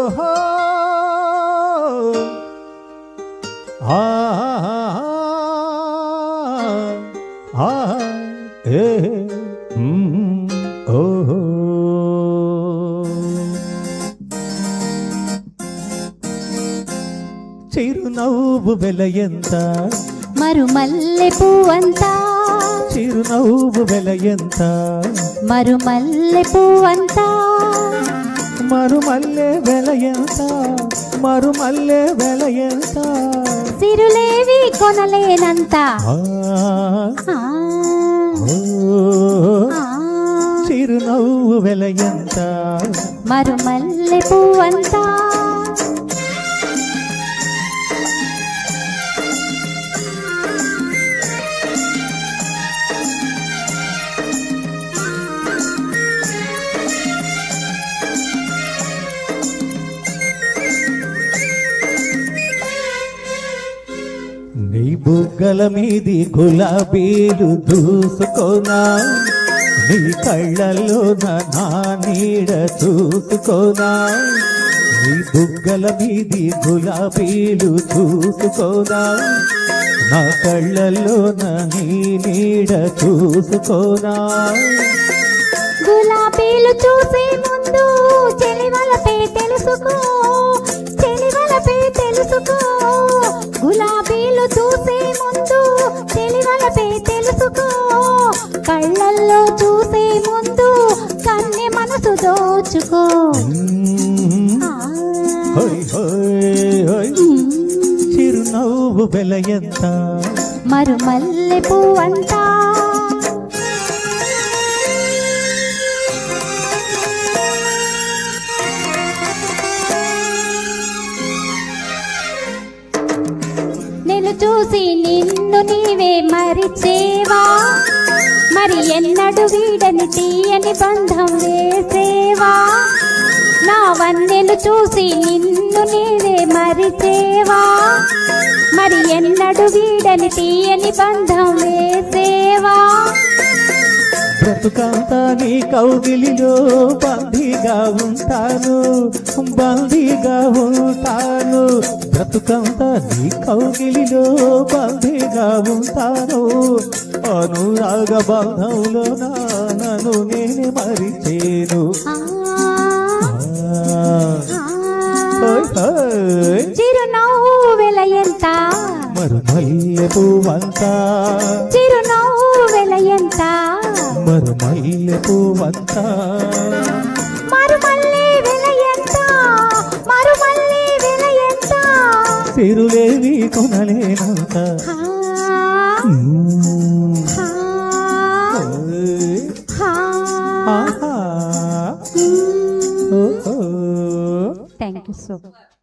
ఓహో ఆ ఆ ఏ ఓహో చిరునవ్వు వెల ఎంత మరుమల్లె పువ్వంత చిరునవ్వు వెల ఎంత మరుమల్లె పువ్వంత మరుమల్లె వెల ఎంత మరుమల్లె వెల ఎంత సిరులేవి కొనలేనంత చిరునవ్వు వెల ఎంత మరుమల్లె పువ్వంత నీ బుగ్గల మీది గులాబీలు దూసుకోనా నీ కళ్ళల్లో నా నీడ చూసుకోనా నీ బుగ్గల మీది గులాబీలు చూసుకోనా నా కళ్ళల్లో నీ నీడ చూసుకోనా గులాబీలు చూసే ముందు చెలివలపే తెలుసుకో చెలివలపే తెలుసుకో గులాబీలు చూసే ముందు చెలివలపే తెలుసుకో కళ్ళల్లో చూసే ముందు కన్నె మనసు దోచుకో చిరునవ్వు వెల ఎంత మరుమల్లె పువ్వంత చూసి నిన్ను నీవే మరిచేవా మరి ఎన్నడు వీడని తీయని బంధం వేసేవా నా వన్నెలు చూసి నిన్ను నీవే మరిచేవా మరి ఎన్నడు వీడని తీయని బంధం వేసేవా బ్రతుకంతా నీ కౌగిలిలో బందీగా ఉంటాను బందీగా ఉంటాను బ్రతుకంతా నీ కౌగిలిలో బందీగా ఉంటాను అనురాగ బంధంలో నన్ను నేను మరిచేను చిరునవ్వు వెల ఎంత మరుమల్లె పువ్వంత చిరునవ్వు వెల ఎంత మరుమల్లె పువ్వంత మరుమల్లె వెల ఎంత మరుమల్లె వెల ఎంత సిరులేవి కొనలేనంత థ్యాంక్ యూ సో మచ్.